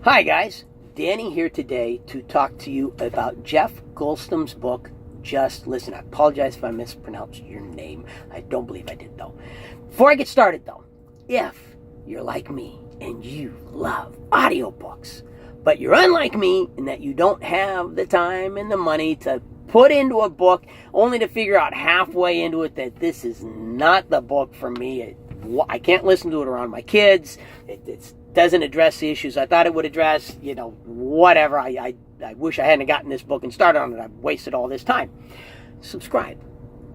Hi guys, Danny here today to talk to you about Jeff Goulston's book, Just Listen. I apologize if I mispronounced your name. I don't believe I did though. Before I get started though, if you're like me and you love audiobooks, but you're unlike me in that you don't have the time and the money to put into a book only to figure out halfway into it that this is not the book for me. I can't listen to it around my kids. It doesn't address the issues I thought it would address. Whatever. I wish I hadn't gotten this book and started on it. I've wasted all this time. Subscribe.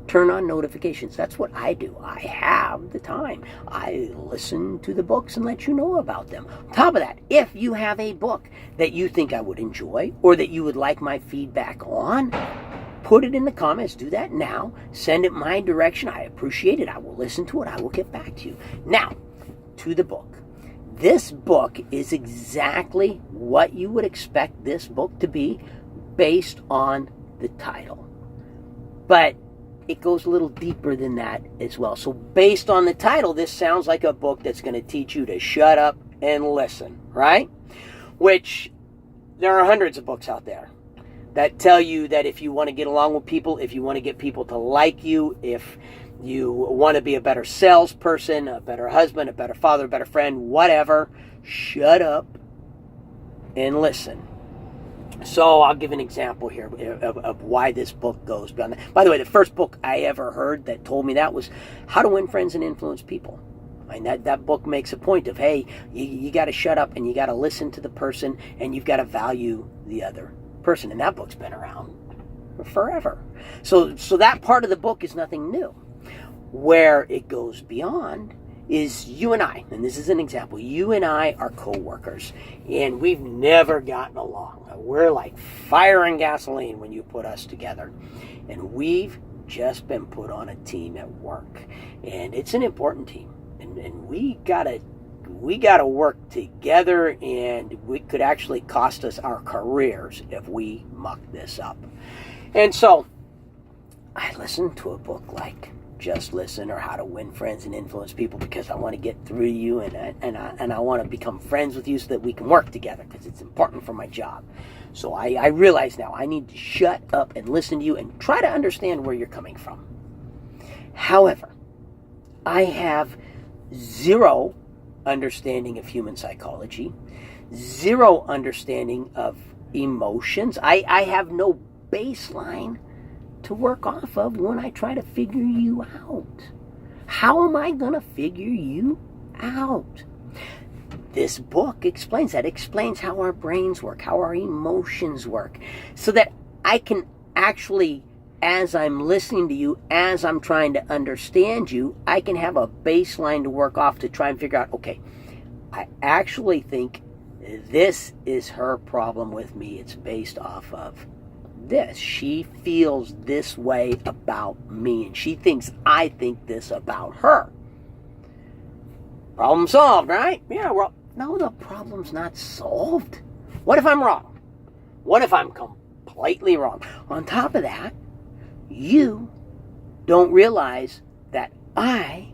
Turn on notifications. That's what I do. I have the time. I listen to the books and let you know about them. On top of that, if you have a book that you think I would enjoy or that you would like my feedback on, put it in the comments. Do that now. Send it my direction. I appreciate it. I will listen to it. I will get back to you. Now, to the book. This book is exactly what you would expect this book to be based on the title. But it goes a little deeper than that as well. So based on the title, this sounds like a book that's going to teach you to shut up and listen, right? Which there are hundreds of books out there that tell you that if you want to get along with people, if you want to get people to like you, if you want to be a better salesperson, a better husband, a better father, a better friend, whatever, shut up and listen. So I'll give an example here of why this book goes beyond that. By the way, the first book I ever heard that told me that was How to Win Friends and Influence People. I mean, that book makes a point of, hey, you got to shut up and you got to listen to the person and you've got to value the other person. And that book's been around for forever. So that part of the book is nothing new. Where it goes beyond is you and I, and this is an example, you and I are co-workers, and we've never gotten along. We're like fire and gasoline when you put us together. And we've just been put on a team at work. And it's an important team. And we gotta work together, and it could actually cost us our careers if we muck this up. And so I listened to a book like Just Listen or How to Win Friends and Influence People because I want to get through to you and I want to become friends with you so that we can work together because it's important for my job. So I realize now I need to shut up and listen to you and try to understand where you're coming from. However, I have zero understanding of human psychology, zero understanding of emotions. I have no baseline to work off of when I try to figure you out. How am I going to figure you out? This book explains that. It explains how our brains work, how our emotions work, so that I can actually, as I'm listening to you, as I'm trying to understand you, I can have a baseline to work off to try and figure out, okay, I actually think this is her problem with me. It's based off of this. She feels this way about me, and she thinks I think this about her. Problem solved, right? Yeah, well, no, the problem's not solved. What if I'm wrong? What if I'm completely wrong? On top of that, you don't realize that I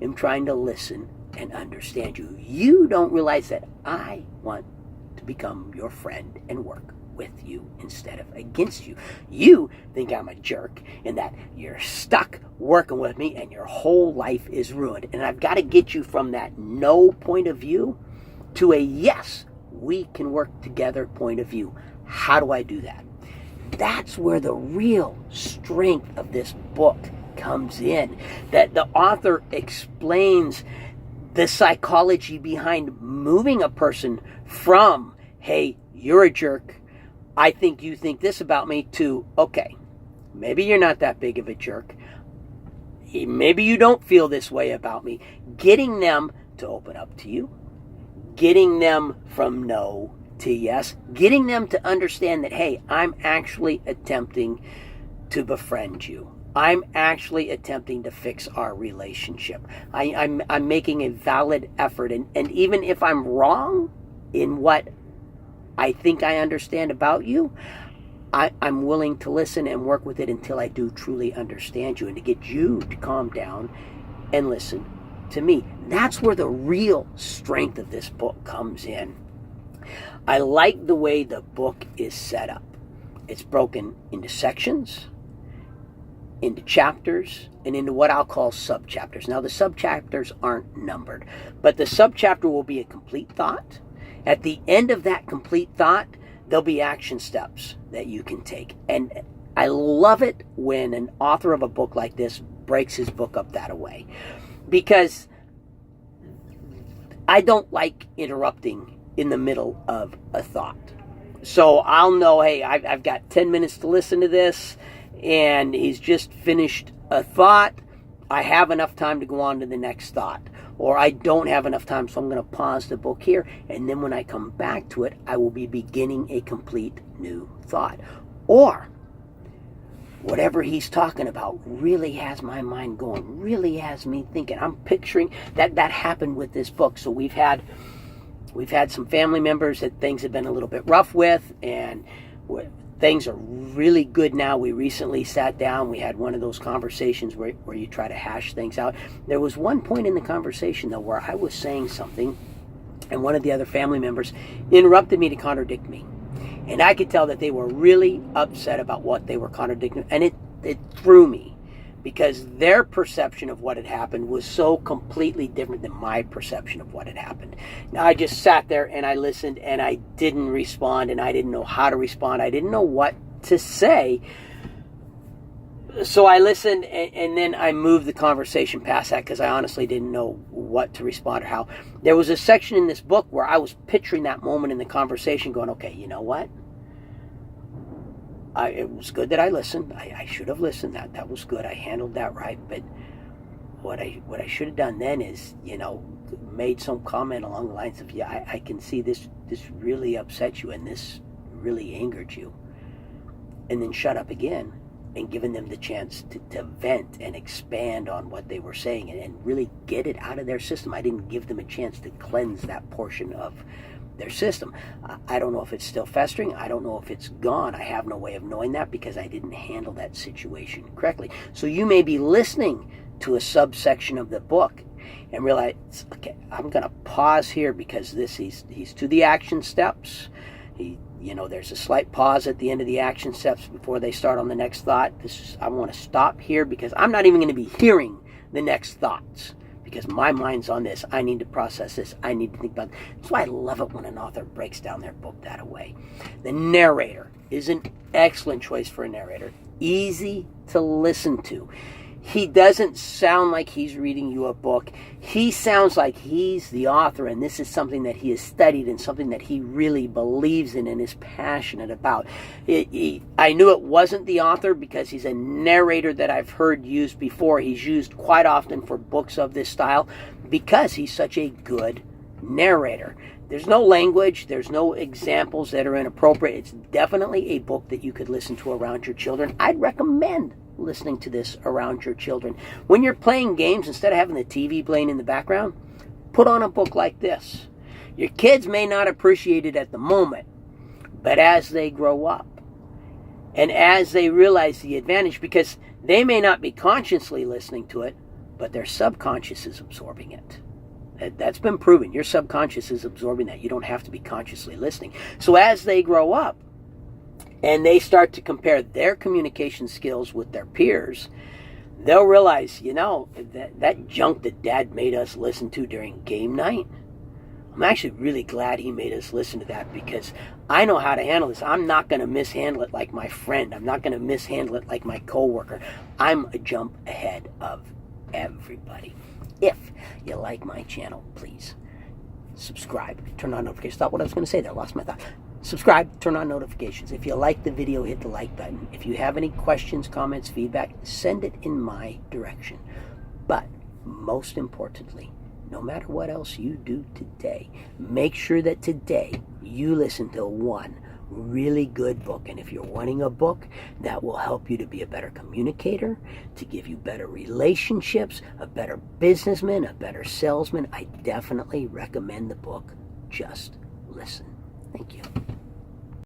am trying to listen and understand you. You don't realize that I want to become your friend and work with you instead of against you. You think I'm a jerk and that you're stuck working with me and your whole life is ruined. And I've got to get you from that no point of view to a yes, we can work together point of view. How do I do that? That's where the real strength of this book comes in. That the author explains the psychology behind moving a person from, hey, you're a jerk, I think you think this about me, to, okay, maybe you're not that big of a jerk. Maybe you don't feel this way about me. Getting them to open up to you. Getting them from no to yes. Getting them to understand that, hey, I'm actually attempting to befriend you. I'm actually attempting to fix our relationship. I'm making a valid effort. And even if I'm wrong in what I think I understand about you, I'm willing to listen and work with it until I do truly understand you and to get you to calm down and listen to me. That's where the real strength of this book comes in. I like the way the book is set up. It's broken into sections, into chapters, and into what I'll call subchapters. Now, the subchapters aren't numbered, but the subchapter will be a complete thought. At the end of that complete thought, there'll be action steps that you can take. And I love it when an author of a book like this breaks his book up that way, because I don't like interrupting in the middle of a thought. So I'll know, hey, I've got 10 minutes to listen to this, and he's just finished a thought. I have enough time to go on to the next thought. Or I don't have enough time, so I'm going to pause the book here, and then when I come back to it, I will be beginning a complete new thought. Or whatever he's talking about really has my mind going, really has me thinking. I'm picturing that happened with this book. So we've had some family members that things have been a little bit rough with, and things are really good now. We recently sat down. We had one of those conversations where you try to hash things out. There was one point in the conversation, though, where I was saying something, and one of the other family members interrupted me to contradict me. And I could tell that they were really upset about what they were contradicting. And it threw me, because their perception of what had happened was so completely different than my perception of what had happened. Now, I just sat there and I listened, and I didn't respond, and I didn't know how to respond. I didn't know what to say. So I listened, and then I moved the conversation past that, because I honestly didn't know what to respond or how. There was a section in this book where I was picturing that moment in the conversation going, okay, you know what? It was good that I listened. I should have listened. That was good. I handled that right. But what I should have done then is, made some comment along the lines of, yeah, I can see this really upset you, and this really angered you. And then shut up again, and given them the chance to vent and expand on what they were saying, and really get it out of their system. I didn't give them a chance to cleanse that portion of their system. I don't know if it's still festering. I don't know if it's gone. I have no way of knowing that, because I didn't handle that situation correctly. So you may be listening to a subsection of the book and realize, okay, I'm going to pause here, because he's to the action steps. There's a slight pause at the end of the action steps before they start on the next thought. I want to stop here, because I'm not even going to be hearing the next thoughts, because my mind's on this. I need to process this. I need to think about it. That's why I love it when an author breaks down their book that way. The narrator is an excellent choice for a narrator. Easy to listen to. He doesn't sound like he's reading you a book. He sounds like he's the author, and this is something that he has studied and something that he really believes in and is passionate about. I knew it wasn't the author, because he's a narrator that I've heard used before. He's used quite often for books of this style, because he's such a good narrator. There's no language. There's no examples that are inappropriate. It's definitely a book that you could listen to around your children. I'd recommend listening to this around your children. When you're playing games, instead of having the TV playing in the background, put on a book like this. Your kids may not appreciate it at the moment, but as they grow up, and as they realize the advantage, because they may not be consciously listening to it, but their subconscious is absorbing it. That's been proven. Your subconscious is absorbing that. You don't have to be consciously listening. So as they grow up, and they start to compare their communication skills with their peers, they'll realize, that junk that Dad made us listen to during game night, I'm actually really glad he made us listen to that, because I know how to handle this. I'm not going to mishandle it like my friend. I'm not going to mishandle it like my coworker. I'm a jump ahead of everybody. If you like my channel, please subscribe, turn on notifications. Thought what I was going to say there, lost my thought. Subscribe, turn on notifications. If you like the video, hit the like button. If you have any questions, comments, feedback, send it in my direction. But most importantly, no matter what else you do today, make sure that today you listen to one really good book. And if you're wanting a book that will help you to be a better communicator, to give you better relationships, a better businessman, a better salesman, I definitely recommend the book Just Listen. Thank you.